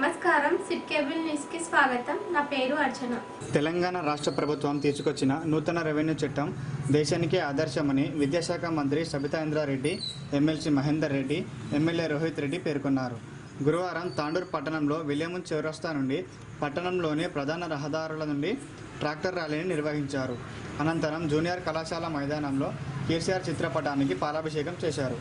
నమస్కారం SIT cable news కి స్వాగతం। నా పేరు అర్చన। తెలంగాణ రాష్ట్ర ప్రభుత్వం తీసుకొచ్చిన నూతన రెవెన్యూ చట్టం దేశానికే ఆదర్శమని విద్యాశాఖ మంత్రి సబితా ఇంద్రారెడ్డి, ఎమ్మెల్సీ మహేందర్ రెడ్డి, ఎమ్మెల్యే రోహిత్ రెడ్డి పేర్కొన్నారు। గురువారం తాండూరు పట్టణంలో విలియమ్స్ చౌరస్తా నుండి పట్టణంలోని ప్రధాన రహదారుల నుండి ట్రాక్టర్ ర్యాలీని నిర్వహించారు। అనంతరం జూనియర్ కళాశాల మైదానంలో కేసీఆర్ చిత్రపటానికి పాలాభిషేకం చేశారు।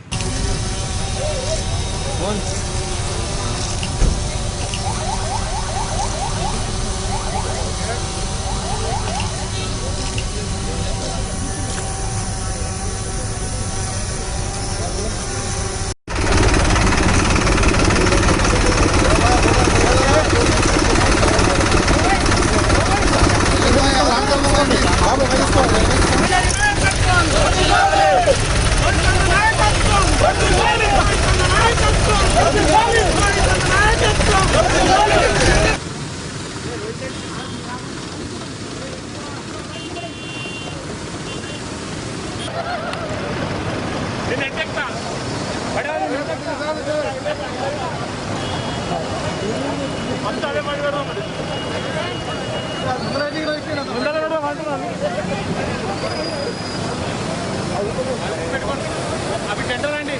अभी टेंडर अंडी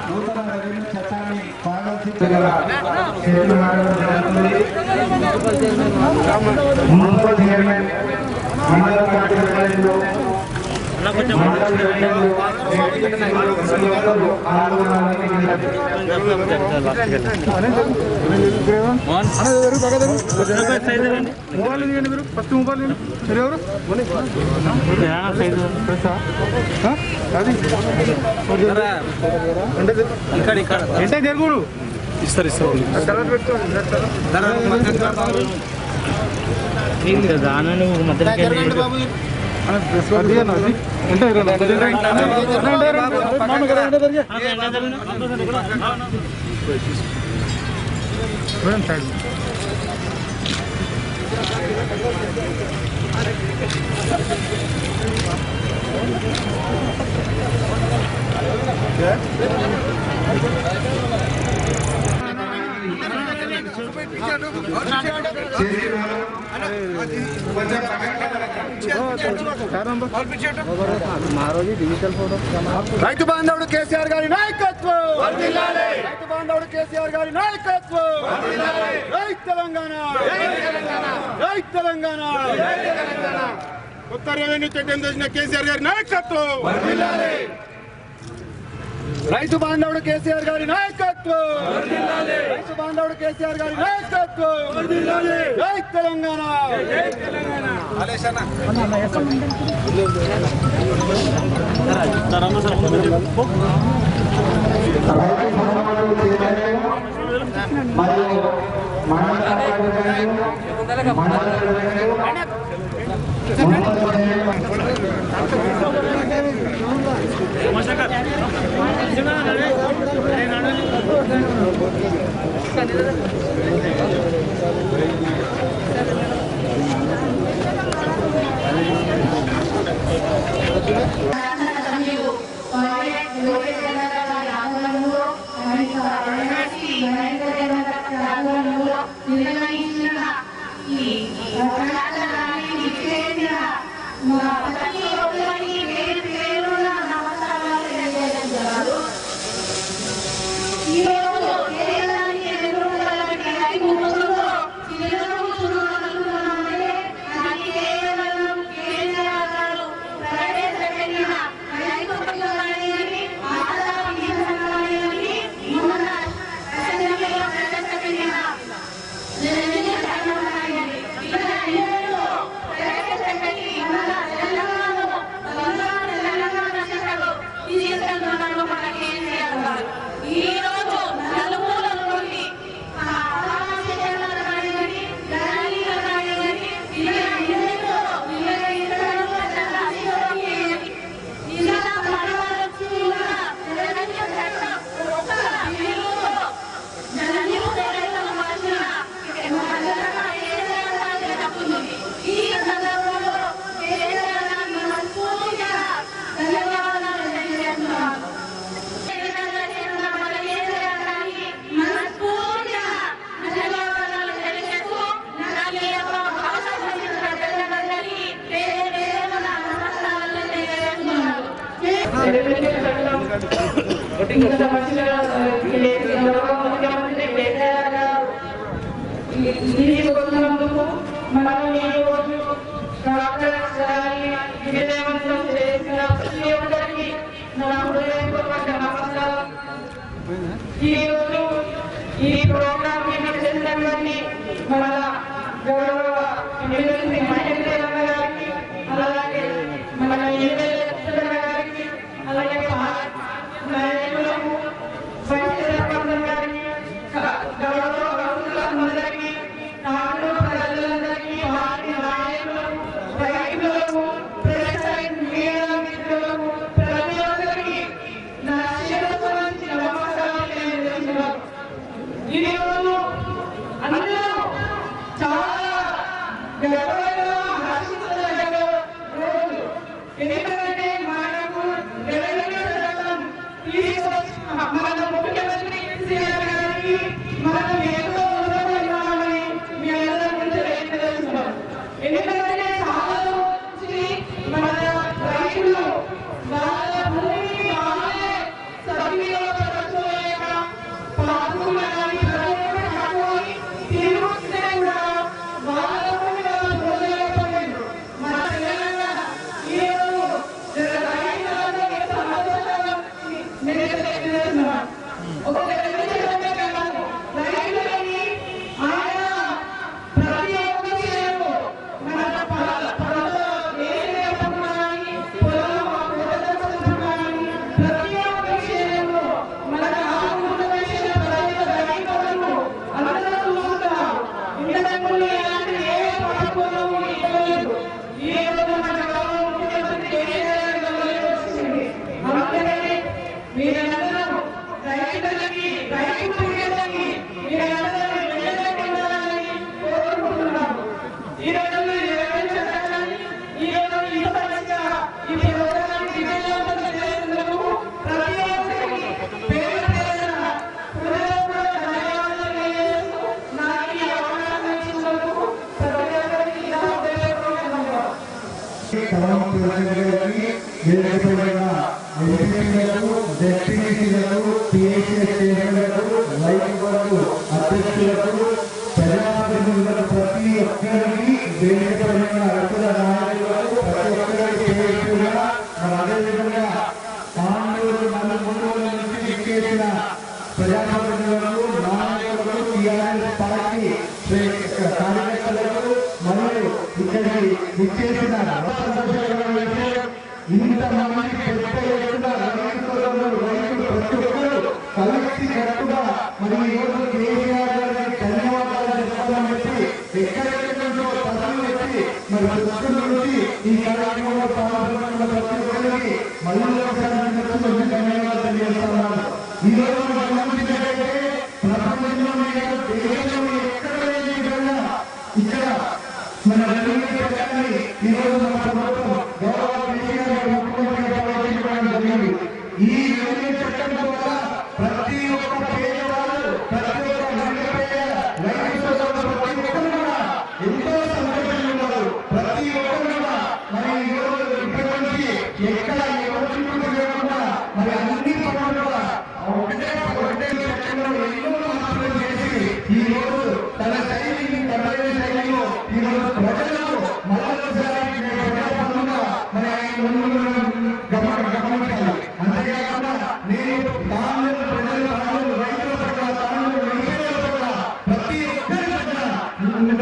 నూతన రెవెన్యూ చట్టాన్ని పాటించి మున్సిపల్ చైర్మన్ మండల పార్టీ ప్రజలు అంటే జరుగుడు ఇస్తారు రైతు బాంధవుడు కేసీఆర్ గారి నాయకత్వం, రైతు బాంధవుడు కేసీఆర్ గారి నాయకత్వం, రైతు తెలంగాణ, రైతు తెలంగాణ, కొత్త రెవెన్యూ చట్టం తెచ్చిన కేసీఆర్ గారి నాయకత్వం, రైతు బాంధవుడు కేసీఆర్ గారి నాయకత్వం, రైతు బాంధవుడు కేసీఆర్ గారి నాయకత్వం, రైతు తెలంగాణ. ఈ ప్రోగ్రామ్ మన గౌరవ ఎమ్మెల్సీ మహేంద్ర గారికి, అలాగే మన ఎమ్మెల్యే గారికి, అలాగే నాయకులకు, వైస్ చైర్మన్ గారికి, గౌరవ కౌన్సిలర్లందరికీ, నాడు ప్రజలందరికీ, పార్టీ నాయకులకు, రైతులకు, మీడియా మిత్రులకు, ప్రతి ఒక్కరికి నా శిరస్సు నుంచి నమస్కారాలు తెలియజేస్తున్నాను. ఈరోజు అందరూ చాలా గర్వంగా హర్షించదగ్గ రోజు. ఎందుకంటే మనకు రెవెన్యూ చట్టం తీసుకొచ్చిన మన ముఖ్యమంత్రి కేసీఆర్ గారికి మనం ఎంతో రుణపడినామని మీ అందరి గురించి తెలియజేస్తున్నాం. ఎందుకంటే చాలా నుంచి మన రైతులు వాళ్ళ భూమిని వాళ్ళే సద్వినియోగపరచుకోలేక పాల్గొనడానికి తిరుగుతుంటే కూడా సభను ప్రవేశించడానికి వేదికపైన ఎంపీలకు, జెడ్పీటీసీలకు, టీఎస్ఎస్ చైర్మన్లకు, రైతులకు, అధ్యక్షులకు, ప్రజాప్రతినిధులకు ప్రతి ఒక్కరికి వేదికపైన అగ్ర నాయకులకు ప్రతి ఒక్కరికి పేరుగా అదేవిధంగా తాండూరు నలుమూలల నుంచి విచ్చేసిన ప్రజాప్రతినిధులకు, నాయకులకు, టీఆర్ఎస్ పార్టీ కార్యకర్తలకు మరియు ఇక్కడికి విచ్చేసిన ఇంతమంది పెద్ద ఎత్తున రైతు ప్రతి ఒక్కరు కలిసి కట్టుగా మరి ఈరోజు కేసీఆర్ గారికి ధన్యవాదాలు చెప్పాలని చెప్పి ఎక్కడెక్కడి నుంచో తరలి వచ్చి మరి ప్రస్తుతం నుంచి ఈ కార్యక్రమంలో పాల్గొన్న ప్రతి ఒక్కరికి మళ్ళీ ఒకసారి ధన్యవాదాలు తెలియజేస్తున్నాను. ఈ రోజు మనం గమనించినట్లయితే ప్రపంచంలో దేశంలో ఎక్కడ లేని విధంగా ఇక్కడ మన రెవెన్యూ చట్టాన్ని ఈ రోజు మన ప్రభుత్వం గౌరవ కేసీఆర్ గారు ముఖ్యమంత్రిగా ప్రవేశించడం జరిగింది. ఈ రెవెన్యూ చట్టం ద్వారా ప్రతి ఒక్క పేదవాళ్ళు, ప్రతి ఒక్క నిరుపేద రైతు సోదరులు ప్రతి ఒక్కరు కూడా ఎంతో సంతోషంగా ఉన్నారు. ప్రతి ఒక్కరు కూడా మరి ఈ రోజు ఇప్పటి నుంచి ఎక్కడ ఎవరు చుట్టూ లేకుండా మరి అన్ని పనులు కూడా ఒకటే చట్టంలో ఎన్నో మార్పులు చేసి ఈ రోజు తన శైలిని తనదైన శైలిలో ఈ రోజు ప్రజలకు మరొకసారి ప్రజాపరంగా మరి గమనించాలి. అంతేకాకుండా నేను తాను ప్రజలు రైతుల పట్ల తాను వ్యవసాయాల పట్ల ప్రతి ఒక్కరి పట్ల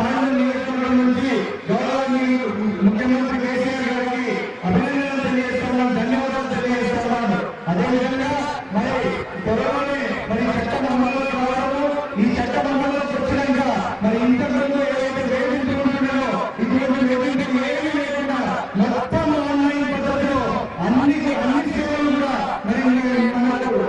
తాను నియోజకవర్గం నుంచి గౌరవనీయులు ముఖ్యమంత్రి కేసీఆర్ గారికి అభినందనలు తెలియజేస్తున్నాను, ధన్యవాదాలు తెలియజేస్తున్నాను. అదేవిధంగా మరి త్వరలోనే మరి చట్టం అమలులోకి రావడము, ఈ చట్టం అమలులోకి వచ్చినాక మరి ఇంతకుముందు ఏవైతే వేధింపులు ఉంటున్నాయో ఇటువంటి వేధింపులు ఏమీ లేకుండా మొత్తం ఆన్లైన్ పద్ధతిలో అన్ని సేవలు కూడా మరి మనకు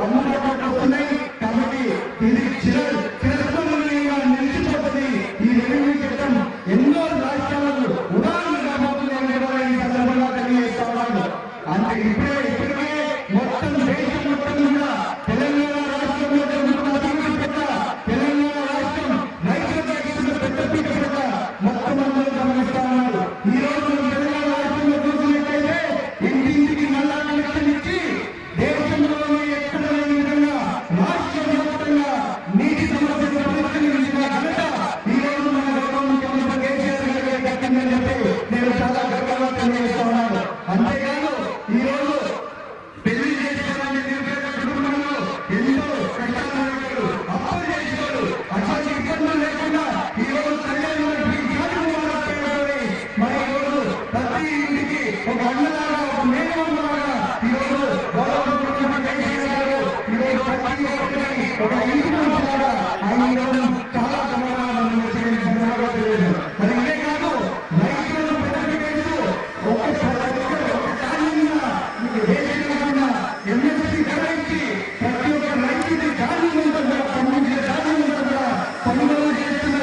అందుబాటులోకి వస్తున్నాయి. కాబట్టి ఇది చిరస్మరణీయంగా నిలిచిపోతుంది. ఈ రెవెన్యూ చట్టం ఎన్నో రాష్ట్రాలకు ఉదాహరణ కాబోతుందని కూడా ఈ సందర్భంగా తెలియజేస్తున్నాను. అంటే ఇప్పటికే మొత్తం దేశం మొత్తం కూడా తెలంగాణ రాష్ట్రంలో జరుగుతున్న అభివృద్ధి పట్ల, తెలంగాణ రాష్ట్రం రైతులకు ఇస్తున్న పెద్ద పీట పట్ల మొత్తం అందరూ గమనిస్తా ఉన్నారు. ఈ రోజు తెలంగాణ రాష్ట్రంలో చూసినట్లయితే ఇంటింటికి నల్లా కనెక్షన్ ఇచ్చి దేశంలోనే ఎక్కడ లేని విధంగా రాష్ట్ర వ్యాప్తంగా నీటి సమస్యను పరిష్కరించిన ఘనత ఈ రోజు మన గౌరవ ముఖ్యమంత్రి కేసీఆర్ గారికి దక్కిందని చెప్పి నేను చాలా గర్వంగా తెలియజేస్తా ఉన్నాను. అంతేకాదు ఈ రోజు పెళ్లి చేసుకోవాలని నిరుపేద కుటుంబంలో ఎన్నో కష్టాలు అప్పులు చేసుకోరు. అటువంటి ఇబ్బందులు లేకుండా ఈ రోజు మరి ఈ రోజు ప్రతి ఇంటికి ఒక అన్నలాగా, ఒక మేనమామలాగా ఈ రోజు గౌరవ ముఖ్యమంత్రి కేసీఆర్ గారు ఈ రోజు ప్రతి ఒక్కరికి ఒక ఇంటి మనిషిలాగా ఆయన ఈ రోజు చాలా ధన్యవాదాలు తెలియజేస్తున్నారు. మరి ఇదే కాదు రైతులను పెద్దలు ఒక కారణంగా ఎంఎస్సీ ధరించి ప్రతి ఒక్క రైతుని ధాన్యవంతంగా పండించే ధాన్యవంతంగా కొనుగోలు చేస్తున్న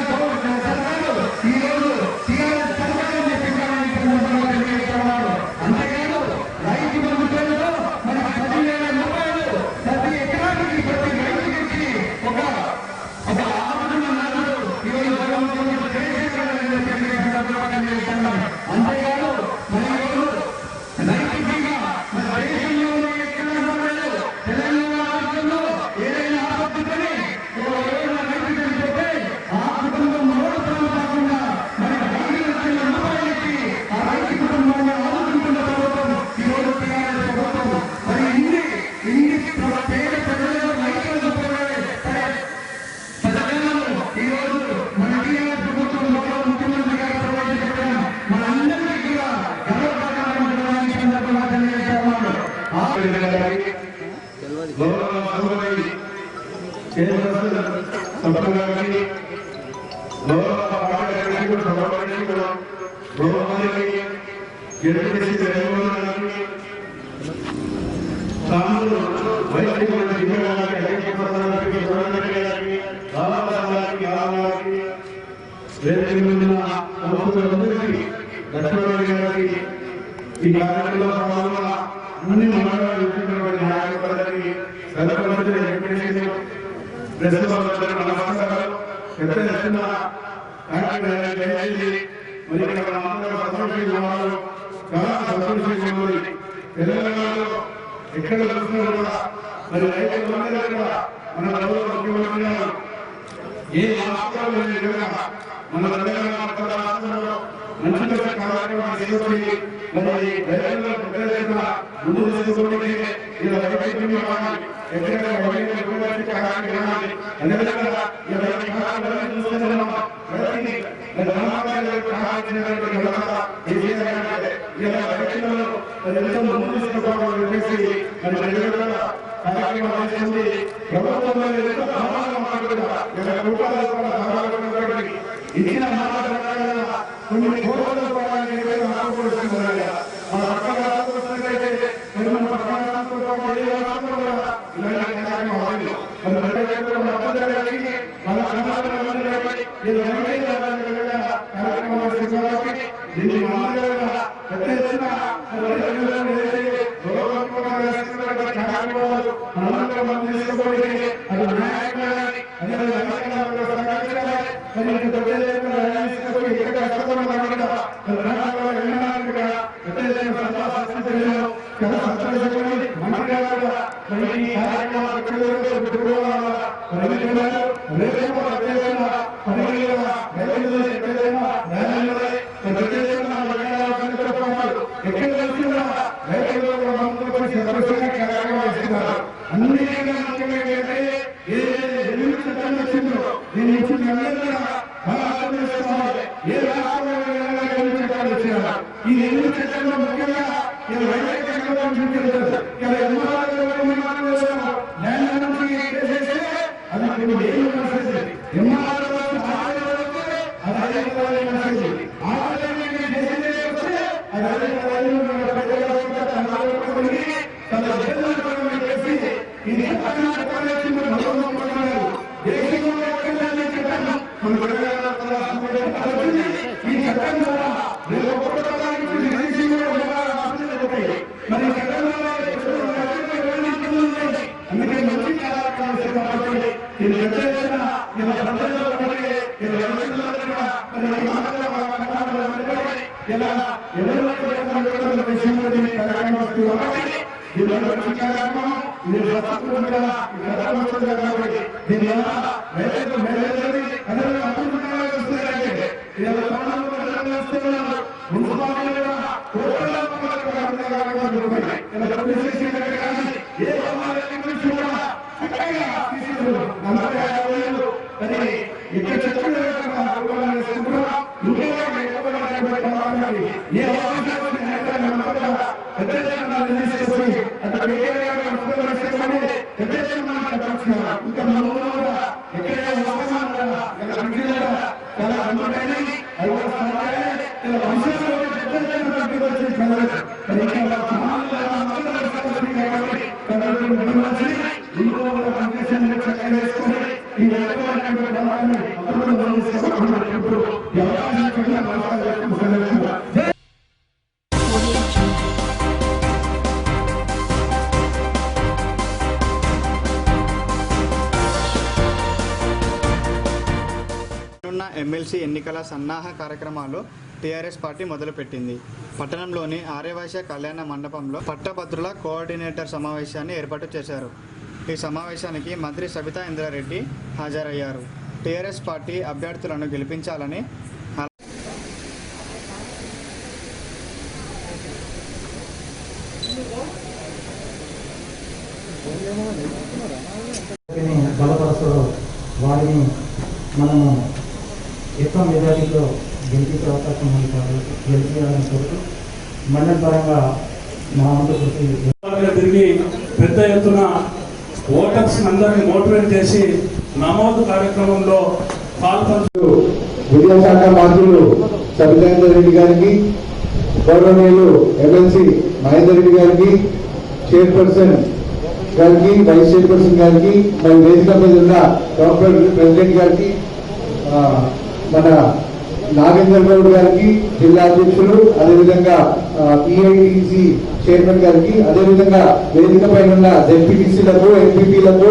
సర్కారు ఈ రోజు టీఆర్ఎస్ సర్కారు తెలియజేస్తున్నారు. అంతేకాదు రైతు బంధు పేరుతో మరి 10,000 రూపాయలు ప్రతి ఎకరానికి ప్రతి రైతుకి ఒక ఆలోచన నాడు ఈ రోజు అంతేకాదు మరి రైతు బీమా మరి దేశంలోనే ఎక్కడ లేదు. తెలంగాణ రాష్ట్రంలో ఏదైనా ఆపత్తిని ఎవరైనా రైతు చనిపోతే ఆ కుటుంబం మరోసారి కాకుండా మరి 5 లక్షల రూపాయలకి ఆ రైతు కుటుంబాన్ని ఆదుకుంటున్న ప్రభుత్వం ఈ రోజు టీఆర్ఎస్ ప్రభుత్వం. మరి ఇన్ని పేద ప్రజలకు రైతులకు పథకాలను ఈ రోజు మన టీఆర్ఎస్ ప్రభుత్వం గౌరవ ముఖ్యమంత్రి గారు ప్రవేశపెట్టడం మనందరికీ కూడా గర్వకారణమైన సందర్భంగా తెలియజేస్తున్నాను. ఈ కార్యక్రమంలో అన్ని మండలాలు నాయకులకి నమస్కారాలు. పెద్ద ఎత్తున మరి ఇక్కడ చాలా సంతోషంగా ఉంది. తెలంగాణలో ఎక్కడ చూసినా కూడా మరి రైతులందరూ కూడా మన గౌరవ ముఖ్యమంత్రి గారు ఏ రాష్ట్రాలు లేని విధంగా మన తెలంగాణ రాష్ట్రంలో మంచి కార్యక్రమాలు తీసుకొని మరి రైతుల పెద్ద ఎత్తున ముందుకు తీసుకొని ఇలా రైతు ఎక్కడెక్కడ కార్యక్రమాలు అదేవిధంగా ఇలా చూస్తున్నాం ఇచ్చిన కొన్ని కోట్ల ఎమ్మెల్సీ ఎన్నికల సన్నాహ కార్యక్రమాలు టీఆర్ఎస్ పార్టీ మొదలుపెట్టింది. పట్టణంలోని ఆర్యవైశ్య కళ్యాణ మండపంలో పట్టభద్రుల కోఆర్డినేటర్ సమావేశాన్ని ఏర్పాటు చేశారు. ఈ సమావేశానికి మంత్రి సబితా ఇంద్రారెడ్డి హాజరయ్యారు. టీఆర్ఎస్ పార్టీ అభ్యర్థులను గెలిపించాలని బలపరుస్తారో వారిని మనము ఎక్కువ మెజారిటీలో గెలిపించే అవకాశం ఉంది కాబట్టి గెలిపించాలని కోరుతూ మండల పరంగా మా వంతు కృషి తిరిగి పెద్ద ఎత్తున ఓటర్స్ అందరినీ మోటివేట్ చేసి నమోదు కార్యక్రమంలో పాల్పంచు విద్యాశాఖ మంత్రులు సబితా రెడ్డి గారికి, గౌరవనీయులు ఎమ్మెల్సీ మహేందర్ రెడ్డి గారికి, చైర్పర్సన్ గారికి, వైస్ చైర్పర్సన్ గారికి, మరి వేదిక మీద ఉన్న డాక్టర్ ప్రెసిడెంట్ గారికి, మన నాగేందర్ గౌడ్ గారికి, జిల్లా అధ్యక్షులు, అదేవిధంగా పిఐటిసి చైర్మన్ గారికి, అదేవిధంగా వేదిక పైన ఉన్న జెడ్పీటీసీలకు, ఎంపీపీలకు,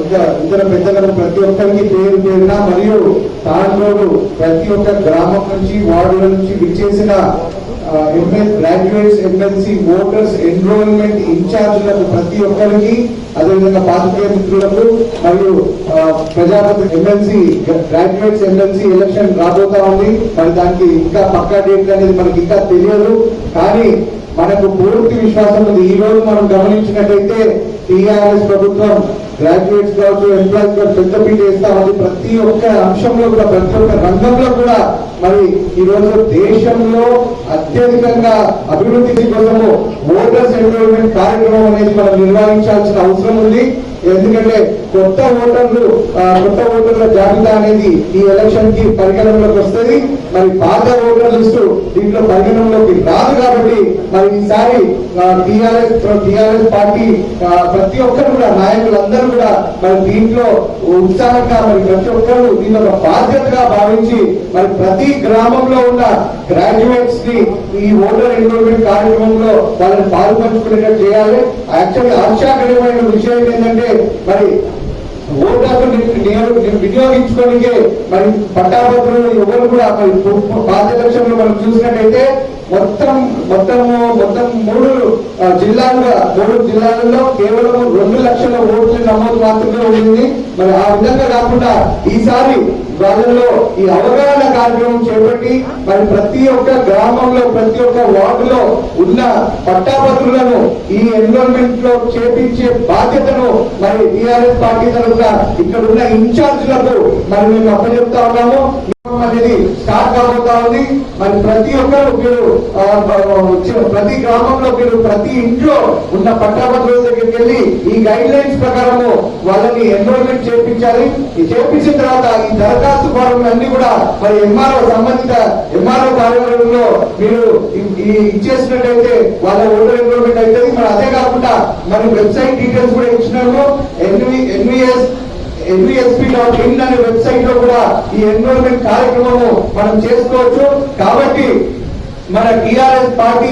ఇంకా ఇతర పెద్దలకు ప్రతి ఒక్కరికి పేరు పేరున మరియు తాండ్రోలు ప్రతి ఒక్క గ్రామం నుంచి వార్డుల నుంచి విచ్చేసిన గ్రాడ్యుయేట్స్ ఎమ్మెల్సీ ఓటర్స్ ఎన్రోల్మెంట్ ఇన్ఛార్జ్లకు ప్రతి ఒక్కరికి, అదేవిధంగా పాత్రికేయ మిత్రులకు మరియు ప్రజాపతి గ్రాడ్యుయేట్స్ ఎమ్మెల్సీ ఎలక్షన్ రాబోతా ఉంది. మరి దానికి ఇంకా పక్కా డేట్ అనేది మనకి ఇంకా తెలియదు, కానీ మనకు పూర్తి విశ్వాసం ఉంది. ఈ రోజు మనం గమనించినట్లయితే టీఆర్ఎస్ ప్రభుత్వం గ్రాడ్యుయేట్స్ కావచ్చు, ఎంప్లాయీస్ కావచ్చు పెద్దపీట వేస్తా ఉంది. ప్రతి ఒక్క అంశంలో కూడా, ప్రతి ఒక్క రంగంలో కూడా మరి ఈ రోజు దేశంలో అత్యధికంగా అభివృద్ధి కోసము ఓటర్స్ ఎన్రోల్మెంట్ కార్యక్రమం అనేది మనం నిర్వహించాల్సిన అవసరం ఉంది. ఎందుకంటే కొత్త ఓటర్ల జాబితా అనేది ఈ ఎలక్షన్ కి పరిగణనలోకి వస్తుంది. మరి పాత ఓటర్ లిస్టు దీంట్లో పరిగణనలోకి రాదు. కాబట్టి మరి ఈసారి టిఆర్ఎస్ పార్టీ ప్రతి ఒక్కరు కూడా, నాయకులందరూ కూడా మరి దీంట్లో ఉత్సాహంగా, మరి ప్రతి ఒక్కరు దీని ఒక బాధ్యతగా భావించి మరి ప్రతి గ్రామంలో ఉన్న గ్రాడ్యుయేట్స్ ని ఈ ఓటర్ ఎన్రోల్మెంట్ కార్యక్రమంలో వాళ్ళని పాల్పంచుకునేటట్టు చేయాలి. యాక్చువల్లీ ఆశ్చర్యకరమైన విషయం ఏంటంటే మరి ఓటర్లు వినియోగించుకోనికే మరి పట్టాభద్రులు ఎవరు కూడా మరి పాత ఎలక్షన్లో మనం చూసినట్టయితే మొత్తం 3 జిల్లాలలో కేవలం 2 లక్షల ఓట్ల నమోదు మాత్రమే ఉంది. మరి ఆ విధంగా కాకుండా ఈసారి వాళ్ళలో ఈ అవగాహన కార్యక్రమం చేపట్టి మరి ప్రతి ఒక్క గ్రామంలో, ప్రతి ఒక్క వార్డులో ఉన్న పట్టాభద్రులను ఈ ఎన్రోల్మెంట్ లో చేపించే బాధ్యతను మరి టీఆర్ఎస్ పార్టీ తరఫున ఇక్కడ ఉన్న ఇన్ఛార్జ్లకు మరి మేము అప్పచెప్తా ఉన్నాము. అనేది స్టార్ట్ కాబోతా ఉంది. మరి ప్రతి ఒక్కరు మీరు ప్రతి గ్రామంలో, మీరు ప్రతి ఇంట్లో ఉన్న పట్టాభద్రుల దగ్గరికి వెళ్ళి ఈ గైడ్ లైన్స్ ప్రకారము వాళ్ళని ఎన్రోల్మెంట్ చేయించాలి. చేయించిన తర్వాత ఈ దరఖాస్తు ఫారం అన్ని కూడా మరి సంబంధిత ఎంఆర్ఓ కార్యాలయంలో మీరు ఇచ్చేసినట్టయితే వాళ్ళ ఓటర్ ఎన్రోల్మెంట్ అవుతుంది. మరి అదే కాకుండా మరి వెబ్సైట్ డీటెయిల్స్ కూడా ఇచ్చినాము. NVSP.in అనే వెబ్సైట్ లో కూడా ఈ ఎన్రోల్మెంట్ కార్యక్రమము మనం చేసుకోవచ్చు. కాబట్టి మన టిఆర్ఎస్ పార్టీ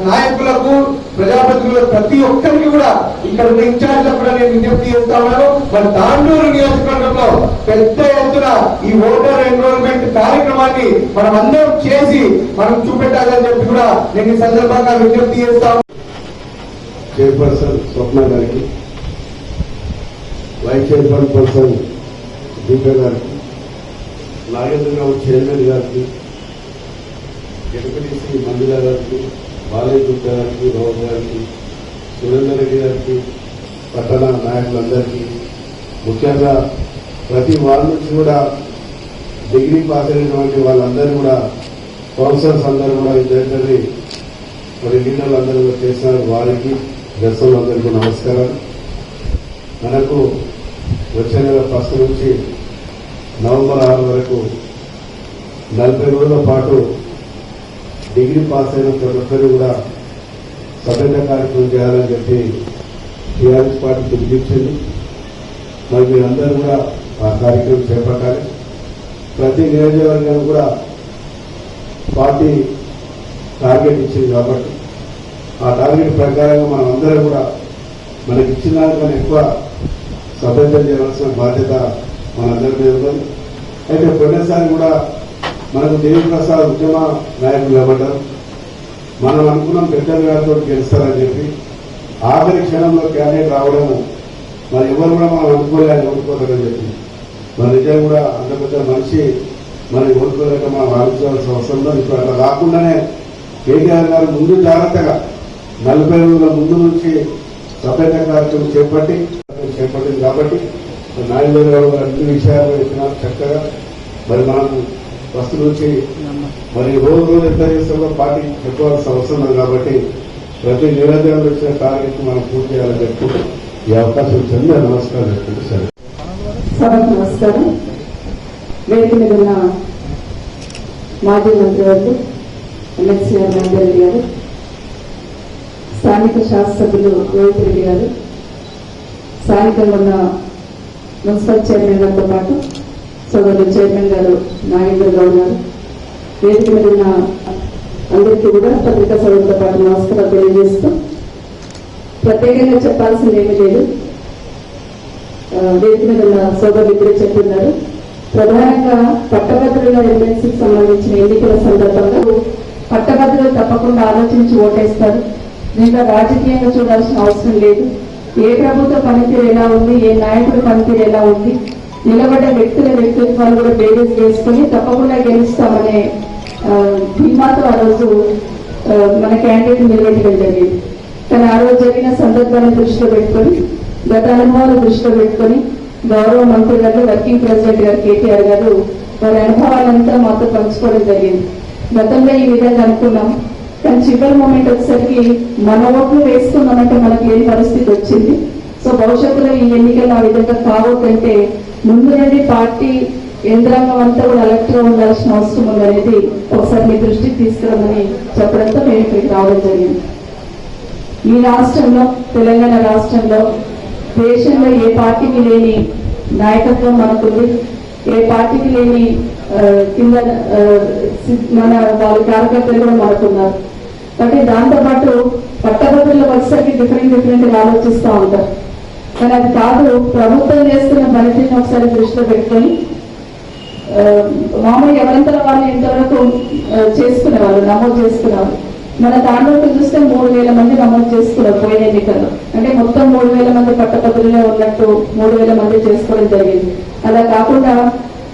నాయకులకు, ప్రజాప్రతినిధులకు ప్రతి ఒక్కరికి కూడా ఇక్కడ ఉన్న ఇన్ఛార్జ్లకు కూడా నేను విజ్ఞప్తి చేస్తా ఉన్నాను. మన తాండూరు నియోజకవర్గంలో పెద్ద ఎత్తున ఈ ఓటర్ ఎన్రోల్మెంట్ కార్యక్రమాన్ని మనం అందరం చేసి మనం చూపెట్టాలని చెప్పి కూడా నేను ఈ సందర్భంగా విజ్ఞప్తి చేస్తాను. చైర్పర్సన్ స్వప్న గారికి, వైస్ చైర్పర్సన్ దీప గారికి, నాగేంద్ర గౌడ్ చైర్మన్ గారికి, డిప్యూటీ మంజుల గారికి, బాలయ్య గుప్తా గారికి, రావు గారికి, సురేందర్ రెడ్డి గారికి, పట్టణ నాయకులందరికీ, ముఖ్యంగా ప్రతి వాళ్ళ నుంచి కూడా డిగ్రీ పాస్ అయినటువంటి వాళ్ళందరూ కూడా, కౌన్సిలర్స్ అందరూ కూడా ఇద్దరి మరి లీడర్లు అందరూ కూడా చేసినారు. వారికి దర్శకులందరికీ నమస్కారాలు. మనకు వచ్చే నెల 1 నుంచి నవంబర్ 6 వరకు 40 రోజుల పాటు డిగ్రీ పాస్ అయిన ప్రతి ఒక్కరు కూడా సభ్యత కార్యక్రమం చేయాలని చెప్పి టీఆర్ఎస్ పార్టీ పిలిపించింది. మరి మీరందరూ కూడా ఆ కార్యక్రమం చేపట్టాలి. ప్రతి నియోజకవర్గానికి కూడా పార్టీ టార్గెట్ ఇచ్చింది కాబట్టి ఆ టార్గెట్ ప్రకారంగా మనం అందరం కూడా మనకి ఇచ్చిన దానికన్నా ఎక్కువ సభ్యతం చేయాల్సిన బాధ్యత మనందరి మీద ఉంది. అయితే పోయినసారి కూడా మనకు దేవి ప్రసాద్ ఉద్యమ నాయకులు ఇవ్వబడ్డారు. మనం అనుకున్నాం పెద్దలు గారితో గెలుస్తారని చెప్పి ఆఖరి క్షణంలో క్యాండిడేట్ రావడము మరి ఎవరు కూడా మనం అనుకోలేని ఓడిపోతారని చెప్పి మన నిజంగా కూడా అంత పెద్ద మనిషి మరి ఓడిపోలేక మనం ఆలోచించాల్సిన అవసరంలో ఇప్పుడు అట్లా రాకుండానే కేటీఆర్ గారు ముందు జాగ్రత్తగా 40 రోజుల ముందు నుంచి సభ్యత కార్యక్రమం చేపట్టింది కాబట్టి నాగేంద్ర గారు అన్ని విషయాలు చెప్పినారు చక్కగా. మరి మనం ఫస్ట్ నుంచి మరి రోజు ఎంత చేస్తామో పార్టీ చెప్పాల్సిన అవసరం ఉంది. కాబట్టి ప్రతి నియోజకవర్గంలో వచ్చిన టార్గెట్ మనం పూర్తి చేయాలని చెప్పి ఈ అవకాశం వచ్చింది. నమస్కారం చెప్తుంది. సరే, సభకు నమస్కారం. వేదిక మీద ఉన్న మాజీ మంత్రివర్గం ఎమ్మెల్సీ మహేందర్ రెడ్డి గారు, స్థానిక శాసనసభ్యులు రోహిత్ రెడ్డి గారు, స్థానికంగా ఉన్న మున్సిపల్ చైర్మన్ గారితో పాటు సోదరుడు చైర్మన్ గారు నాగేంద్ర గౌడ్ గారు, వేదిక మీద ఉన్న అందరికీ కూడా పత్రికా సోదరులతో పాటు నమస్కారం తెలియజేస్తూ ప్రత్యేకంగా చెప్పాల్సింది ఏమీ లేదు. వేదిక మీద ఉన్న సోదరులు ఇప్పుడే చెప్తున్నారు. ప్రధానంగా పట్టభద్రుల ఎమ్మెల్సీకి సంబంధించిన ఎన్నికల సందర్భంగా పట్టభద్రుల మీరందరూ తప్పకుండా ఆలోచించి ఓటేస్తారు. దీంట్లో రాజకీయంగా చూడాల్సిన అవసరం లేదు. ఏ ప్రభుత్వ పనితీరు ఎలా ఉంది, ఏ నాయకుడి పనితీరు ఎలా ఉంది, నిలబడ్డ వ్యక్తిత్వాలు కూడా బేరీస్ చేసుకుని తప్పకుండా గెలుస్తామనే ధీమాతో ఆ రోజు మన క్యాండిడేట్ నిలబెట్టడం జరిగింది. కానీ ఆ రోజు జరిగిన సందర్భాలను దృష్టిలో పెట్టుకొని, గత అనుభవాలు దృష్టిలో పెట్టుకొని గౌరవ మంత్రి గారు, వర్కింగ్ ప్రెసిడెంట్ గారు కేటీఆర్ గారు వారి అనుభవాలంతా మాతో పంచుకోవడం జరిగింది. గతంలో ఈ విధంగా అనుకున్నాం, కానీ చివరి మూమెంట్ వచ్చేసరికి మన ఓట్లు వేసుకున్నామంటే మనకు లేని పరిస్థితి వచ్చింది. సో భవిష్యత్తులో ఈ ఎన్నికలు ఆ విధంగా కావద్దంటే ముందు నుండి పార్టీ యంత్రాంగం అంతా కూడా అలర్ట్ గా ఉండాల్సిన అవసరం ఉందనేది ఒకసారి మీ దృష్టికి తీసుకురామని చెప్పడంతో మేము ఇక్కడికి రావడం జరిగింది. ఈ రాష్ట్రంలో, తెలంగాణ రాష్ట్రంలో దేశంలో ఏ పార్టీకి లేని నాయకత్వం మనకుంది, ఏ పార్టీకి లేని కింద మన వాళ్ళ కార్యకర్తలు కూడా మనకున్నారు. కాబట్టి దాంతోపాటు పట్టభద్రులకు వచ్చేసరికి డిఫరెంట్ ఆలోచిస్తూ ఉంటారు. కానీ అది కాదు, ప్రభుత్వం చేస్తున్న పనితీరుని ఒకసారి దృష్టిలో పెట్టుకొని మామూలు ఎవరంతలో వాళ్ళు ఇంతవరకు చేసుకునేవాళ్ళు, నమోదు చేసుకునేవాళ్ళు. మన దాంట్లో చూస్తే 3,000 మంది నమోదు చేసుకున్నారు పోయిన ఎన్నికల్లో. అంటే మొత్తం 3,000 మంది పట్టభద్రులే ఉన్నట్టు 3,000 మంది చేసుకోవడం జరిగింది. అలా కాకుండా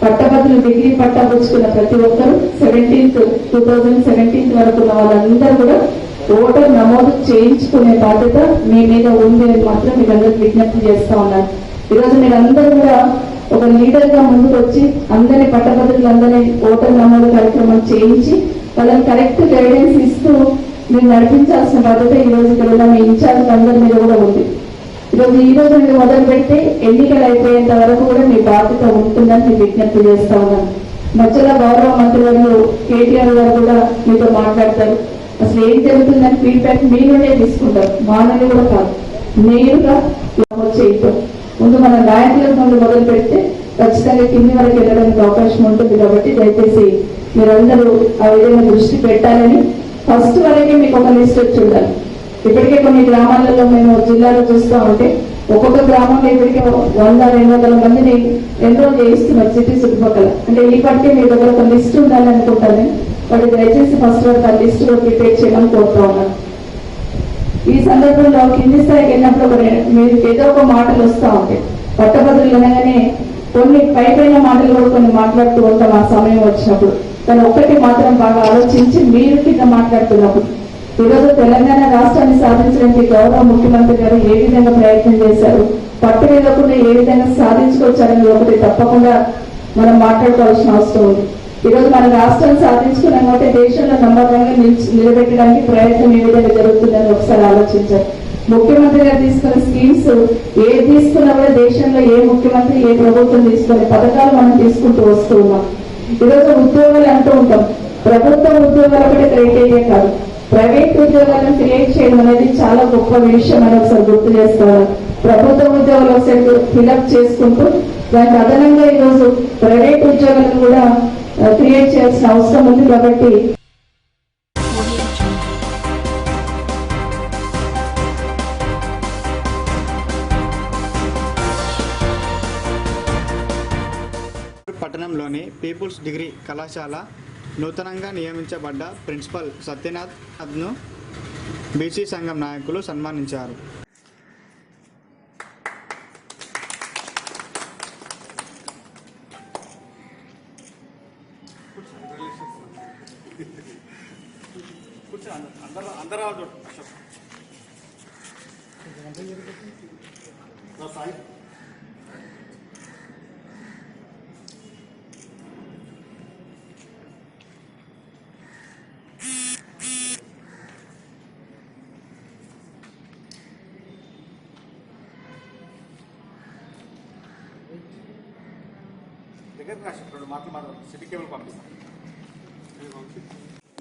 పట్టభద్రులు డిగ్రీ పట్టా పుచ్చుకున్న ప్రతి ఒక్కరు 2017 వరకు ఉన్న వాళ్ళందరూ కూడా ఓటర్ నమోదు చేయించుకునే బాధ్యత మీ మీద ఉంది అని మాత్రం మీరందరూ విజ్ఞప్తి చేస్తా ఉన్నారు. ఈరోజు మీరందరూ కూడా ఒక లీడర్ గా ముందుకు వచ్చి అందరినీ పట్టభద్రులందరినీ ఓటర్ నమోదు కార్యక్రమం చేయించి వాళ్ళని కరెక్ట్ గైడెన్స్ ఇస్తూ మీరు నడిపించాల్సిన బాధ్యత ఈ రోజు ఇక్కడ ఉన్న మీ ఇన్ఛార్జ్ అందరి మీద కూడా ఉంది. ఈ రోజు మీరు మొదలు పెడితే ఎన్నికలు అయిపోయేంత వరకు కూడా మీ బాధ్యత ఉంటుందని మీరు విజ్ఞప్తి చేస్తా ఉన్నాను. మధ్యలో గౌరవ మంత్రి గారు కేటీఆర్ గారు కూడా మీతో మాట్లాడతారు. అసలు ఏం జరుగుతుందని ఫీడ్బ్యాక్ మీ నుండే తీసుకుంటారు, మా నుండి కూడా కాదు, నేరుగా చేయటం. ముందు మన నాయకుల ముందు మొదలు పెడితే ఖచ్చితంగా కింది వరకు వెళ్ళడానికి అవకాశం ఉంటుంది. కాబట్టి దయచేసి మీరందరూ ఆ విధంగా దృష్టి పెట్టాలని ఫస్ట్ వరకే మీకు ఒక లిస్ట్ వచ్చి ఉండాలి. ఇప్పటికే కొన్ని గ్రామాలలో మేము జిల్లాలో చూస్తూ ఉంటే ఒక్కొక్క గ్రామంలో ఇప్పటికే 100-200 మందిని ఎన్రోల్ చేయిస్తున్నారు సిటీ చుట్టుపక్కల. అంటే ఈ పట్టే మీ దగ్గర ఒక లిస్ట్ ఉండాలి అనుకుంటాను. వాటి దయచేసి ఫస్ట్ వరకు ఆ లిస్ట్ ప్రిపేర్ చేయమని కోరుతా ఉన్నాను. ఈ సందర్భంలో కింది స్థాయికి వెళ్ళినప్పుడు మీరు ఏదో ఒక మాటలు వస్తూ ఉంటాయి. పట్టభద్రులు అనగానే కొన్ని పైపైన మాటలు కూడా కొన్ని మాట్లాడుతూ ఉంటాం ఆ సమయం వచ్చినప్పుడు. కానీ ఒక్కటి మాత్రం బాగా ఆలోచించి మీరు కింద మాట్లాడుతున్నప్పుడు ఈరోజు తెలంగాణ రాష్ట్రాన్ని సాధించడానికి గౌరవ ముఖ్యమంత్రి గారు ఏ విధంగా ప్రయత్నం చేశారు, పట్టు వేయకుండా ఏ విధంగా సాధించుకొచ్చారని ఒకటి తప్పకుండా మనం మాట్లాడుకోవాల్సిన అవసరం ఉంది. ఈరోజు మన రాష్ట్రాన్ని సాధించుకున్నాం కాబట్టి దేశంలో నమ్మకంగా నిలబెట్టడానికి ప్రయత్నం ఏ విధంగా జరుగుతుందని ఒకసారి ఆలోచించారు. ముఖ్యమంత్రి గారు తీసుకున్న స్కీమ్స్ ఏది తీసుకున్నా కూడా దేశంలో ఏ ముఖ్యమంత్రి ఏ ప్రభుత్వం తీసుకునే పథకాలు మనం తీసుకుంటూ వస్తూ ఉన్నాం. ఈరోజు ఉద్యోగాలు అంటూ ఉంటాం. ప్రభుత్వ ఉద్యోగాలు ఒకటి క్రైటీరియా కాదు, ప్రైవేట్ ఉద్యోగాలను క్రియేట్ చేయడం అనేది చాలా గొప్ప విషయం అని ఒకసారి గుర్తు చేసుకోవాలి. ప్రభుత్వ ఉద్యోగాలు ఒకసారి ఫిలప్ చేసుకుంటూ దానికి అదనంగా ఈరోజు ప్రైవేట్ ఉద్యోగాలను కూడా క్రియేట్ చేయాల్సిన అవసరం ఉంది. కాబట్టి పట్టణంలోని పీపుల్స్ డిగ్రీ కళాశాల నూతనంగా నియమించబడ్డ ప్రిన్సిపల్ సత్యనాథ్ను బీసీ సంఘం నాయకులు సన్మానించారు.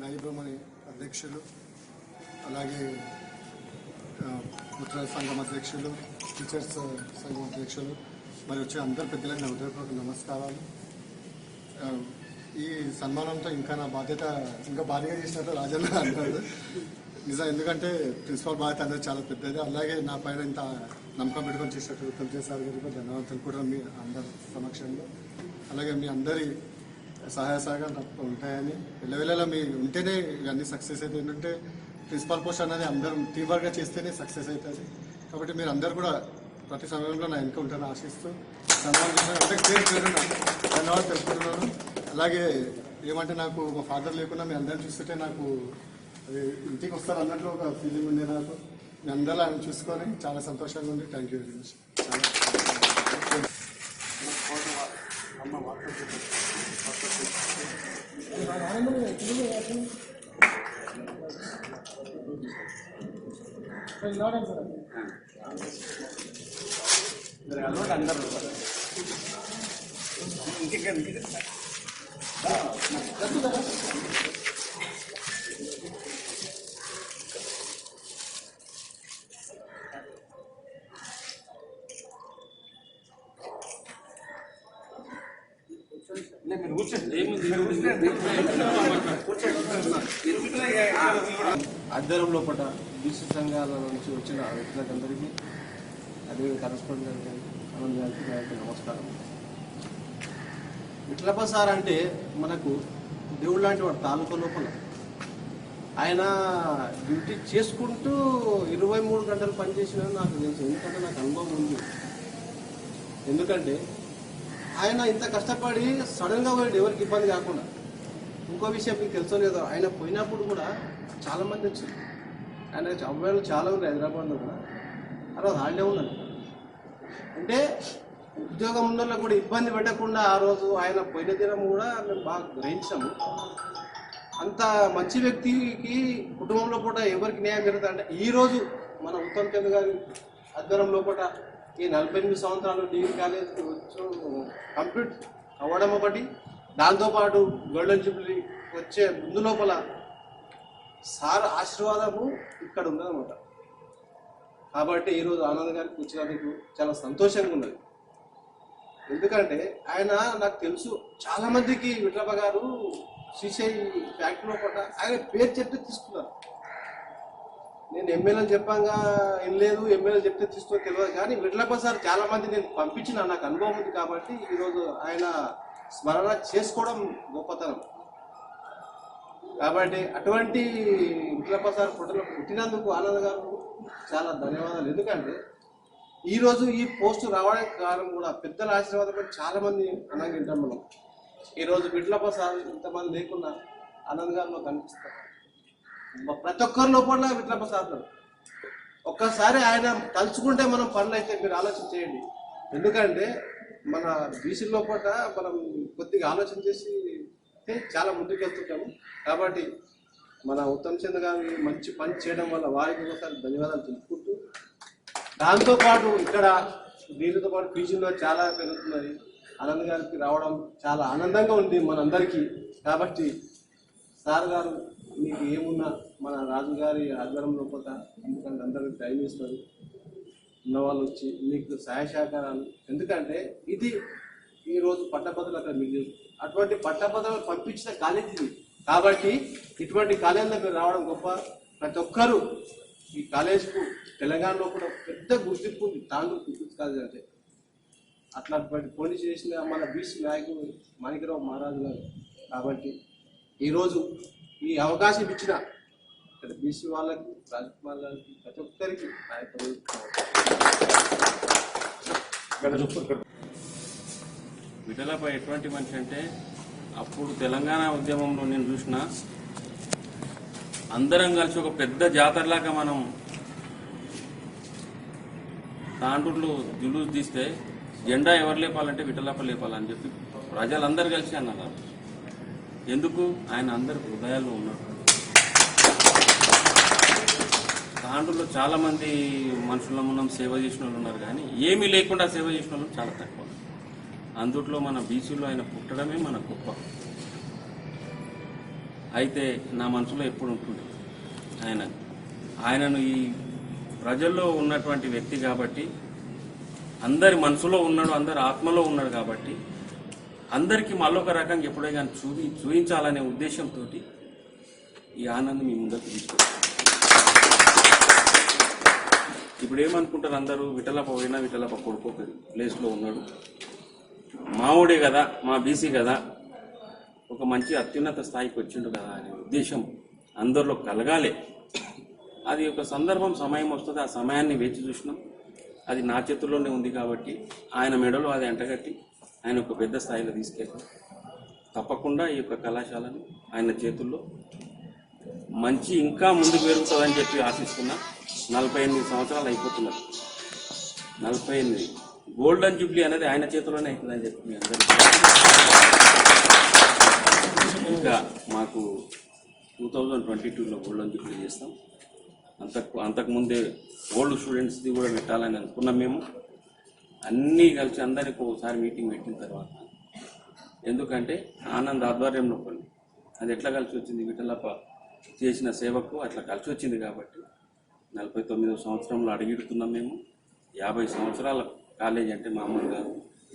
నాయబ్రహ్మణి అధ్యక్షులు, అలాగే ఉత్తర సంఘం అధ్యక్షులు, టీచర్స్ సంఘం అధ్యక్షులు, మరి వచ్చే అందరు పెద్దలకు నా హృదయపూర్వక నమస్కారాలు. ఈ సన్మానంతో ఇంకా నా బాధ్యత ఇంకా భారీగా చేసినట్టు రాజన్న అంటారు. నిజం, ఎందుకంటే ప్రిన్సిపల్ బాధ్యత అందరూ చాలా పెద్దది. అలాగే నా పైన ఇంత నమ్మకం పెట్టుకొని చేసినట్టు ఉత్తమ్ చేశారు గారికి ధన్యవాదాలు కూడా మీ అందరి సమక్షంలో. అలాగే మీ అందరి సహాయ సహకారం ఉంటాయని వెళ్ళవేళలా మీ ఉంటేనే ఇవన్నీ సక్సెస్ అవుతాయి. ఏంటంటే ప్రిన్సిపల్ పోస్ట్ అనేది అందరం టీం వర్క్గా చేస్తేనే సక్సెస్ అవుతుంది. కాబట్టి మీరు అందరు కూడా ప్రతి సమయంలో నా వెనుక ఉంటారని ఆశిస్తూ ధన్యవాదాలు తెలుపుకుంటున్నాను. అలాగే ఏమంటే నాకు మా ఫాదర్ లేకుండా మీ అందరిని చూస్తుంటే నాకు అది ఇంటికి వస్తారు అన్నట్లు ఒక ఫీలింగ్ ఉంది. నాకు మీ అందరూ ఆయన చూసుకొని చాలా సంతోషంగా ఉంది. Thank you very much. ఆధ్వర్యంలో పట బీసీ సంఘాల నుంచి వచ్చిన వ్యక్తులందరికీ అదే కరెస్పాండెంట్ గారికి నమస్కారం. విట్లప్ప సార్ అంటే మనకు దేవుడు లాంటి వాడు. తాలూకా లోపల ఆయన డ్యూటీ చేసుకుంటూ 23 గంటలు పనిచేసిన నాకు తెలుసు. ఎందుకంటే నాకు అనుభవం ఉంది. ఎందుకంటే ఆయన ఇంత కష్టపడి సడన్గా పోయాడు, ఎవరికి ఇబ్బంది కాకుండా. ఇంకో విషయం మీకు తెలుసో లేదో, ఆయన పోయినప్పుడు కూడా చాలామంది వచ్చారు. ఆయన అబ్బాయిలు చాలా ఉంది హైదరాబాద్లో కూడా. ఆ రోజు హాలిడే ఉన్నాను. అంటే ఉద్యోగం ఉన్న వాళ్ళకి కూడా ఇబ్బంది పెట్టకుండా ఆ రోజు ఆయన పోయిన దినం కూడా మేము బాగా గ్రహించాము. అంత మంచి వ్యక్తికి కుటుంబంలో పూట ఎవరికి న్యాయం జరుగుతుంది అంటే ఈరోజు మన ఉత్తమ్ చంద్ర గారి ఆధ్వర్యంలో పూట ఈ 48 సంవత్సరాలు డిగ్రీ కాలేజ్ కంప్లీట్ అవ్వడం ఒకటి, దాంతోపాటు గోల్డెన్ జూబ్లీ వచ్చే ముందు లోపల సార్ ఆశీర్వాదము ఇక్కడ ఉందన్నమాట. కాబట్టి ఈరోజు ఆనంద్ గారికి వచ్చినందుకు చాలా సంతోషంగా ఉన్నది. ఎందుకంటే ఆయన నాకు తెలుసు చాలామందికి విట్లప్ప గారు శ్రీశై ఫ్యాక్టరీలో పూట ఆయన పేరు చెప్తే తీసుకున్నారు. నేను ఎమ్మెల్యేలు చెప్పంగా ఏం లేదు, ఎమ్మెల్యేలు చెప్తే తీసుకో తెలియదు. కానీ విట్లప్ప సార్ చాలా మంది నేను పంపించిన నాకు అనుభవం ఉంది. కాబట్టి ఈరోజు ఆయన స్మరణ చేసుకోవడం గొప్పతనం. కాబట్టి అటువంటి విట్లప్ప సార్ ఫోటోలో పుట్టినందుకు ఆనంద్ గారు చాలా ధన్యవాదాలు. ఎందుకంటే ఈరోజు ఈ పోస్టు రావడానికి కారణం కూడా పెద్దల ఆశీర్వాదం. చాలా మంది అన్నంగా వింటాం మనం. ఈరోజు విట్లప్ప సార్ ఇంతమంది లేకుండా ఆనంద్ గారిలో కనిపిస్తారు. ప్రతి ఒక్కరి లోపల విట్లప్ప సార్ ఒక్కసారి ఆయన తలుచుకుంటే మనం పనులు అయితే మీరు ఆలోచన చేయండి. ఎందుకంటే మన బీసీ లోపల మనం కొద్దిగా ఆలోచన చేసి చాలా ముందుకు వెళ్తుంటాము. కాబట్టి మన ఉత్తమ్ చంద్ర గారి మంచి పని చేయడం వల్ల వారికి ఒకసారి ధన్యవాదాలు తెలుపుకుంటూ, దాంతోపాటు ఇక్కడ దీనితో పాటు పీజీలో చాలా పెరుగుతున్నది. ఆనంద్ గారికి రావడం చాలా ఆనందంగా ఉంది మనందరికీ. కాబట్టి సార్ గారు మీకు ఏమున్నా మన రాజుగారి ఆధ్వర్యంలో పోతా, ఎందుకంటే అందరికి టైం ఇస్తారు ఉన్నవాళ్ళు వచ్చి మీకు సహాయ సహకారాలు. ఎందుకంటే ఇది ఈరోజు పట్టభద్రులు అక్కడ మీకు అటువంటి పట్టభద్రులు పంపించిన కాలేజ్ ఇది. కాబట్టి ఇటువంటి కాలేజీలో మీరు రావడం గొప్ప. ప్రతి ఒక్కరూ ఈ కాలేజ్కు తెలంగాణలో కూడా పెద్ద గుర్తింపు ఉంది. తాండూరు పీపుల్స్ కాలేజ్ అంటే అట్లాంటి పోటీ చేసిన మన బీసీ నాయకుడు మాణిక్యరావు మహారాజు గారు. కాబట్టి ఈరోజు ఈ అవకాశం ఇచ్చిన ఇక్కడ బీసీ వాళ్ళకి, రాజకుమార్ గారికి, ప్రతి ఒక్కరికి నాయకులు విఠలపై ఎటువంటి మనిషి అంటే అప్పుడు తెలంగాణ ఉద్యమంలో నేను చూసిన అందరం కలిసి ఒక పెద్ద జాతరలాగా మనం తాండూరులో జులూస్ తీస్తే జెండా ఎవరు లేపాలంటే విఠలప్ప లేపాలని చెప్పి ప్రజలందరూ కలిసి అన్నారు. ఎందుకు? ఆయన అందరి హృదయాల్లో ఉన్నాడు. తాండూరులో చాలా మంది మనుషుల మనం సేవ చేసిన వాళ్ళు ఉన్నారు, కానీ ఏమీ లేకుండా సేవ చేసిన వాళ్ళు చాలా తక్కువ. అందుట్లో మన బీసీలో ఆయన పుట్టడమే మన గొప్ప. అయితే నా మనసులో ఎప్పుడు ఉంటుంది ఆయనను ఈ ప్రజల్లో ఉన్నటువంటి వ్యక్తి కాబట్టి, అందరి మనసులో ఉన్నాడు, అందరి ఆత్మలో ఉన్నాడు కాబట్టి అందరికీ మళ్ళొక రకంగా ఎప్పుడే కానీ చూపించాలనే ఉద్దేశంతో ఈ ఆనందం మీ ముందుకు తీసుకొచ్చారు. ఇప్పుడు ఏమనుకుంటారు అందరూ, విఠలప్ప పోయినా విఠలప్ప కొడుకు ప్లేస్లో ఉన్నాడు, మావుడే కదా, మా బీసీ కదా, ఒక మంచి అత్యున్నత స్థాయికి వచ్చిండు కదా అనే ఉద్దేశం అందరిలో కలగాలి. అది ఒక సందర్భం, సమయం వస్తుంది, ఆ సమయాన్ని వేచి చూసినాం. అది నా చేతుల్లోనే ఉంది కాబట్టి ఆయన మెడలో అది అంటగట్టి ఆయన ఒక పెద్ద స్థాయిలో తీసుకెళ్ళి తప్పకుండా ఈ యొక్క కళాశాలను ఆయన చేతుల్లో మంచి ఇంకా ముందుకు పెరుగుతుందని చెప్పి ఆశిస్తున్నా. 48 సంవత్సరాలు అయిపోతున్నారు. 48 గోల్డెన్ జూబ్లీ అనేది ఆయన చేతిలోనే అవుతుందని చెప్పి మీ అందరికీ. ఇంకా మాకు 2022లో గోల్డెన్ జూబ్లీ చేస్తాం. అంతకుముందే ఓల్డ్ స్టూడెంట్స్ది కూడా పెట్టాలని అనుకున్నాం మేము. అన్నీ కలిసి అందరికి ఒకసారి మీటింగ్ పెట్టిన తర్వాత, ఎందుకంటే ఆనంద్ ఆధ్వర్యంలో కొన్ని అది ఎట్లా కలిసి వచ్చింది, విఠలప్ప చేసిన సేవకు అట్లా కలిసి వచ్చింది కాబట్టి 49వ సంవత్సరంలో అడిగిడుతున్నాం మేము. 50 సంవత్సరాల కాలేజ్ అంటే మామూలు గారు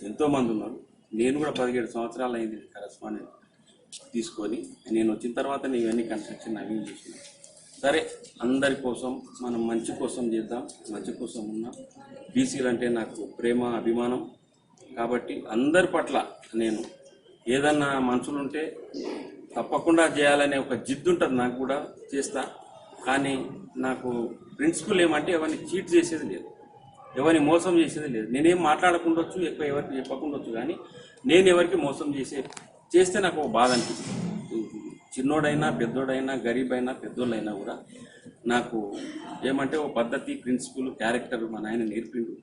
ఎంతోమంది ఉన్నారు. నేను కూడా 17 సంవత్సరాలు అయింది కరెస్పాండెంట్ తీసుకొని. నేను వచ్చిన తర్వాత ఇవన్నీ కన్స్ట్రక్షన్ అవి చేసిన. సరే, అందరి కోసం మనం మంచి కోసం చేద్దాం, మంచి కోసం ఉన్నాం. బీసీలు అంటే నాకు ప్రేమ, అభిమానం కాబట్టి అందరి పట్ల నేను ఏదన్నా మనసులుంటే తప్పకుండా చేయాలనే ఒక జిద్దు ఉంటుంది నాకు కూడా, చేస్తా. కానీ నాకు ప్రిన్సిపల్ ఏమంటే ఎవరిని చీట్ చేసేది లేదు, ఎవరిని మోసం చేసేది లేదు. నేనేం మాట్లాడకుండొచ్చు, ఎక్కువ ఎవరికి చెప్పకుండొచ్చు, కానీ నేను ఎవరికి మోసం చేస్తే నాకు ఒక బాధ అనిపిస్తుంది. చిన్నోడైనా పెద్దోడైనా గరీబ్ అయినా పెద్దోళ్ళైనా కూడా నాకు ఏమంటే ఒక పద్ధతి, ప్రిన్సిపల్, క్యారెక్టర్ మా నాయన నేర్పిండు.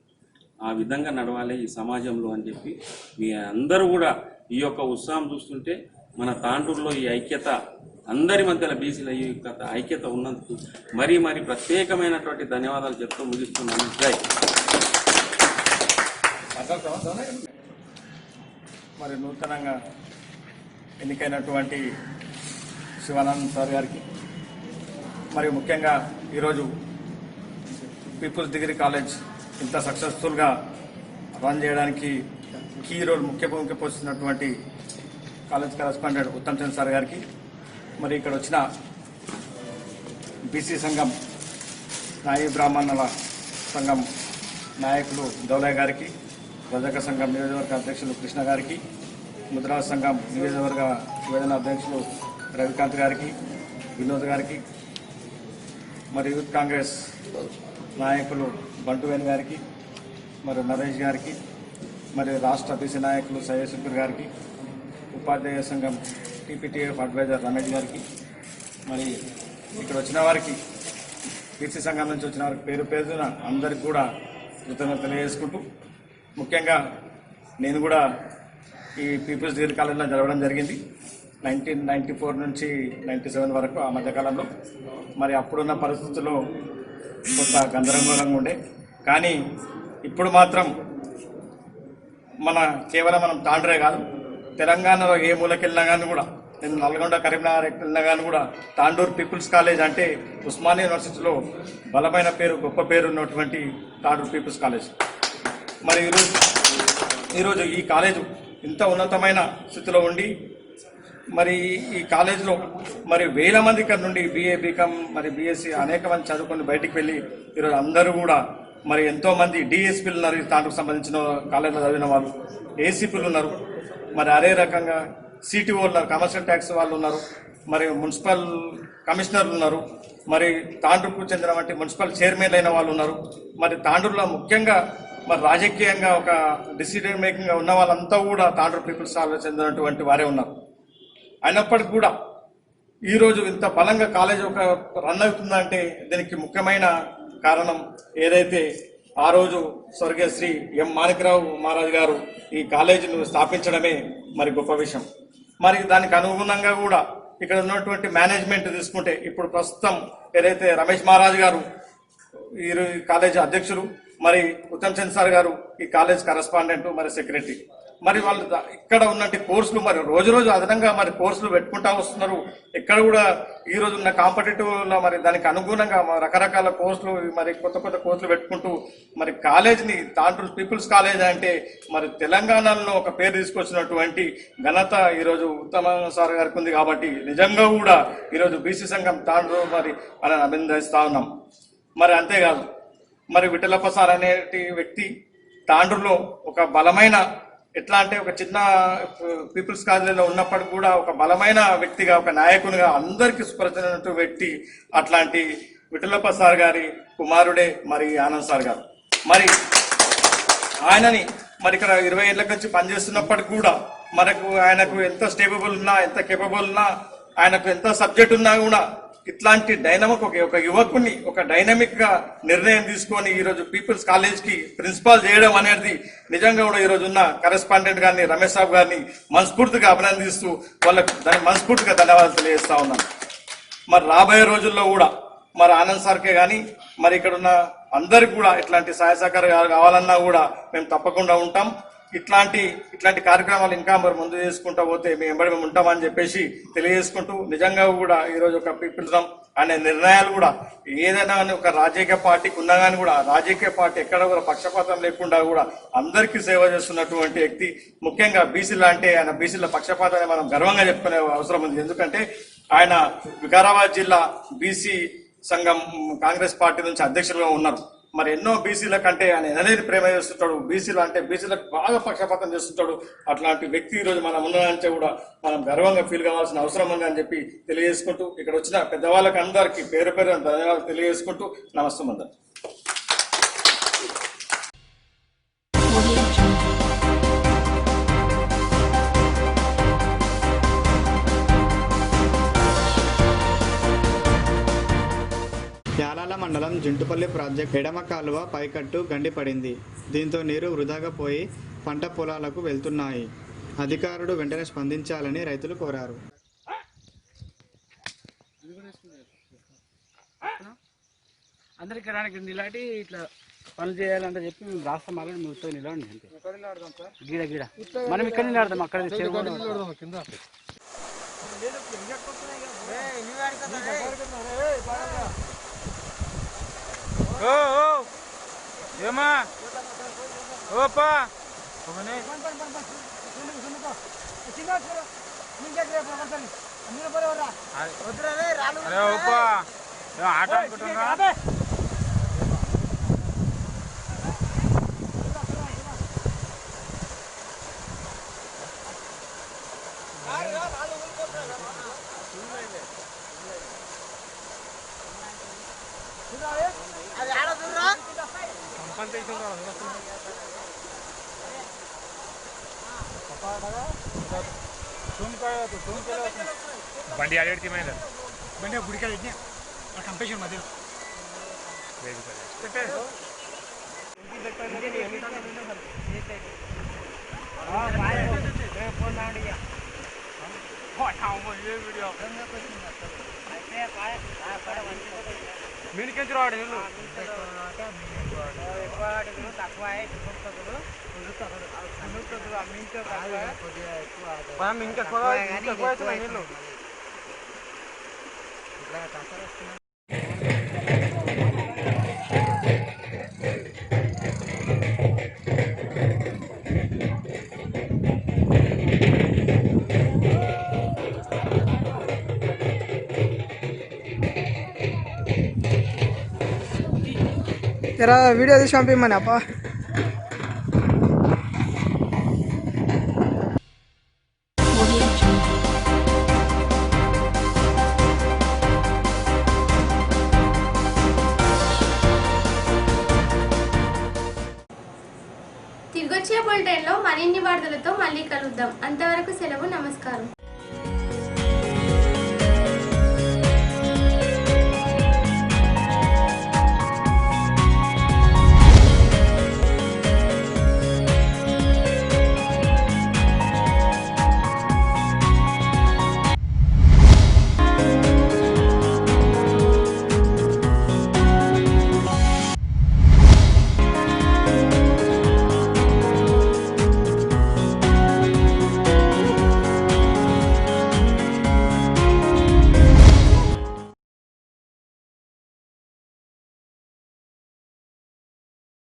ఆ విధంగా నడవాలి ఈ సమాజంలో అని చెప్పి మీ అందరూ కూడా ఈ యొక్క ఉత్సాహం చూస్తుంటే మన తాండూరులో ఈ ఐక్యత, అందరి మధ్యలో బీసీల ఈ ఐక్యత ఉన్నందుకు మరీ ప్రత్యేకమైనటువంటి ధన్యవాదాలు చెప్తూ ముగిస్తున్నాను. జై. మరి నూతనంగా ఎన్నికైనటువంటి శివానంద్ సార్ గారికి, మరియు ముఖ్యంగా ఈరోజు పీపుల్స్ డిగ్రీ కాలేజ్ ఇంత సక్సెస్ఫుల్గా రన్ చేయడానికి కీ రోల్, ముఖ్య భూమిక పోషిస్తున్నటువంటి college correspondent Uttam Chand sir గారికి, మరి ఇక్కడ వచ్చిన బీసీ సంఘం, నాయి బ్రాహ్మణుల సంఘం నాయకులు దౌలయ్య గారికి, రజక సంఘం నియోజకవర్గ అధ్యక్షులు కృష్ణ గారికి, ముద్రా సంఘం నియోజకవర్గ విభజన అధ్యక్షులు రవికాంత్ గారికి, వినోద్ గారికి, మరి యూత్ కాంగ్రెస్ నాయకులు బంటువేణి గారికి, మరి నరేష్ గారికి, మరి రాష్ట్ర బీసీ నాయకులు సయ్యద్ షుకూర్ గారికి, ఉపాధ్యాయ సంఘం టీపీటీఎఫ్ అడ్వైజర్ రమేష్ గారికి, మరి ఇక్కడ వచ్చిన వారికి, బీసీ సంఘం నుంచి వచ్చిన వారికి పేరు పేరున అందరికి కూడా కృతజ్ఞతలు తెలియజేసుకుంటూ, ముఖ్యంగా నేను కూడా ఈ పీపుల్స్ డిగ్రీ కాలేజ్లో జరగడం జరిగింది 1994 నుంచి 97 వరకు, ఆ మధ్యకాలంలో. మరి అప్పుడున్న పరిస్థితుల్లో కొంత గందరగోళంగా ఉండే, కానీ ఇప్పుడు మాత్రం కేవలం మనం తాండ్రే కాదు, తెలంగాణలో ఏ మూలకెళ్ళినా కానీ కూడా, నేను నల్గొండ, కరీంనగర్ వెళ్ళినా కానీ కూడా తాండూరు పీపుల్స్ కాలేజ్ అంటే ఉస్మానియా యూనివర్సిటీలో బలమైన పేరు, గొప్ప పేరు ఉన్నటువంటి తాండూరు పీపుల్స్ కాలేజ్. మరి ఈరోజు ఈ కాలేజు ఇంత ఉన్నతమైన స్థితిలో ఉండి, మరి ఈ కాలేజీలో మరి వేల మంది ఇక్కడ నుండి BA, BCom, మరి BSc అనేక మంది చదువుకొని బయటికి వెళ్ళి ఈరోజు అందరూ కూడా మరి ఎంతోమంది DSPలు ఉన్నారు, తాండూరుకు సంబంధించిన కాలేజీలో చదివిన వాళ్ళు, ACPలు ఉన్నారు, మరి అదే రకంగా CTO ఉన్నారు, కమర్షియల్ ట్యాక్స్ వాళ్ళు ఉన్నారు, మరి మున్సిపల్ కమిషనర్లు ఉన్నారు, మరి తాండూరుకు చెందిన వంటి మున్సిపల్ చైర్మన్లు అయిన వాళ్ళు ఉన్నారు. మరి తాండూరులో ముఖ్యంగా మరి రాజకీయంగా ఒక డిసిజన్ మేకింగ్గా ఉన్న వాళ్ళంతా కూడా తాండూరు పీపుల్స్ కాలేజ్ చెందినటువంటి వారే ఉన్నారు. అయినప్పటికీ కూడా ఈరోజు ఇంత బలంగా కాలేజ్ ఒక రన్ అవుతుందంటే దీనికి ముఖ్యమైన కారణం ఏదైతే ఆ రోజు స్వర్గీయ శ్రీ ఎం మాణిక్రావు మహారాజ్ గారు ఈ కాలేజీని స్థాపించడమే మరి గొప్ప విషయం. మరి దానికి అనుగుణంగా కూడా ఇక్కడ ఉన్నటువంటి మేనేజ్మెంట్ తీసుకుంటే, ఇప్పుడు ప్రస్తుతం ఏదైతే రమేష్ మహారాజ్ గారు ఈ కాలేజ్ అధ్యక్షులు, మరి ఉత్తమ్ చంద్ సార్ గారు ఈ కాలేజ్ కరెస్పాండెంట్, మరి సెక్రటరీ, మరి వాళ్ళు ఇక్కడ ఉన్నట్టు కోర్సులు మరి రోజు రోజు అదనంగా మరి కోర్సులు పెట్టుకుంటా వస్తున్నారు. ఎక్కడ కూడా ఈ రోజు ఉన్న కాంపిటేటివ్లో మరి దానికి అనుగుణంగా రకరకాల కోర్సులు, మరి కొత్త కొత్త కోర్సులు పెట్టుకుంటూ మరి కాలేజీని తాండూరు పీపుల్స్ కాలేజ్ అంటే మరి తెలంగాణలో ఒక పేరు తీసుకొచ్చినటువంటి ఘనత ఈరోజు ఉత్తమ సార్ గారికి ఉంది. కాబట్టి నిజంగా కూడా ఈరోజు బీసీ సంఘం తాండూరు మరి అని అభినందిస్తా ఉన్నాం. మరి అంతేకాదు, మరి విఠలప్ప సార్ అనేటి వ్యక్తి తాండూరులో ఒక బలమైన ఎట్లా అంటే ఒక చిన్న పీపుల్స్ కాలేజీలో ఉన్నప్పటికీ కూడా ఒక బలమైన వ్యక్తిగా, ఒక నాయకునిగా అందరికీ సుపరిచిత వ్యక్తి అట్లాంటి విఠలప్ప సార్ గారి కుమారుడే మరి ఆనంద్ సార్ గారు. మరి ఆయనని మరి ఇక్కడ 20 ఏళ్ల నుంచి పనిచేస్తున్నప్పటికీ కూడా ఆయనకు ఎంత స్టేబుల్ ఉన్నా, ఎంత కేపబుల్ ఉన్నా, ఆయనకు ఎంత సబ్జెక్ట్ ఉన్నా కూడా ఇట్లాంటి డైనమిక్ ఒక యువకుని ఒక డైనమిక్ గా నిర్ణయం తీసుకొని ఈరోజు పీపుల్స్ కాలేజ్ కి ప్రిన్సిపాల్ చేయడం అనేది నిజంగా కూడా ఈరోజు ఉన్న కరెస్పాండెంట్ గారిని, రమేష్ సాబ్ గారిని మనస్ఫూర్తిగా అభినందిస్తూ వాళ్ళకు మనస్ఫూర్తిగా ధన్యవాదాలు తెలియజేస్తా ఉన్నాను. మరి రాబోయే రోజుల్లో కూడా మరి ఆనంద్ సార్కే కానీ మరి ఇక్కడ ఉన్న అందరికి కూడా ఇట్లాంటి సహాయ సహకారాలు కావాలన్నా కూడా మేము తప్పకుండా ఉంటాం. ఇట్లాంటి కార్యక్రమాలు ఇంకా మరి ముందు చేసుకుంటా పోతే మేము ఉంటామని చెప్పేసి తెలియజేసుకుంటూ, నిజంగా కూడా ఈరోజు ఒక పీపుల్జం అనే నిర్ణయాలు కూడా ఏదైనా ఒక రాజకీయ పార్టీకి ఉన్నా కానీ కూడా రాజకీయ పార్టీ ఎక్కడ కూడా పక్షపాతం లేకుండా కూడా అందరికీ సేవ చేస్తున్నటువంటి వ్యక్తి. ముఖ్యంగా బీసీలు అంటే ఆయన బీసీల పక్షపాతాన్ని మనం గర్వంగా చెప్పుకునే అవసరం ఉంది. ఎందుకంటే ఆయన వికారాబాద్ జిల్లా బీసీ సంఘం కాంగ్రెస్ పార్టీ నుంచి అధ్యక్షులుగా ఉన్నారు. మరి ఎన్నో బీసీల కంటే ఆయన ఎనలేని ప్రేమ చేస్తుంటాడు. బీసీలు అంటే బీసీలకు బాగా పక్షపాతం చేస్తుంటాడు. అట్లాంటి వ్యక్తి ఈరోజు మనం ఉన్నాడంటే కూడా మనం గర్వంగా ఫీల్ కావాల్సిన అవసరం ఉంది అని చెప్పి తెలియజేసుకుంటూ, ఇక్కడ వచ్చిన పెద్దవాళ్ళకి అందరికీ పేరు పేరు ధన్యవాదాలు తెలియజేసుకుంటూ నమస్తే అందరు. యాలాల మండలం జింటుపల్లి ప్రాజెక్ట్ ఎడమ కాలువ పైకట్టు గండిపడింది. దీంతో నీరు వృధాగా పోయి పంట పొలాలకు వెళ్తున్నాయి. అధికారులు వెంటనే స్పందించాలని రైతులు కోరారు. అందరికి రానికి నిలాటి ఇట్లా పనులు చేయాలంటే చెప్పి మేము రాస్తాం. మళ్ళీ నువ్వు నిలవండి అంతే. గీడ గీడ మనం ఇక్కడ నిలాడదాం, అక్కడ ఏమా ఓపా ఆట అనుకుంటున్నా. బండి ఆడేటి బండి గుడికాయ కంపేషన్ మధ్య మీనికెంచి రాడు ఇంకా నీళ్ళు तेरा वीडियो తీసి పంపిమని అప్ప. తిరిగొచ్చే బులెటిన్లో మరిన్ని వార్తలతో మళ్ళీ కలుద్దాం. అంతవరకు సెలవు, నమస్కారం.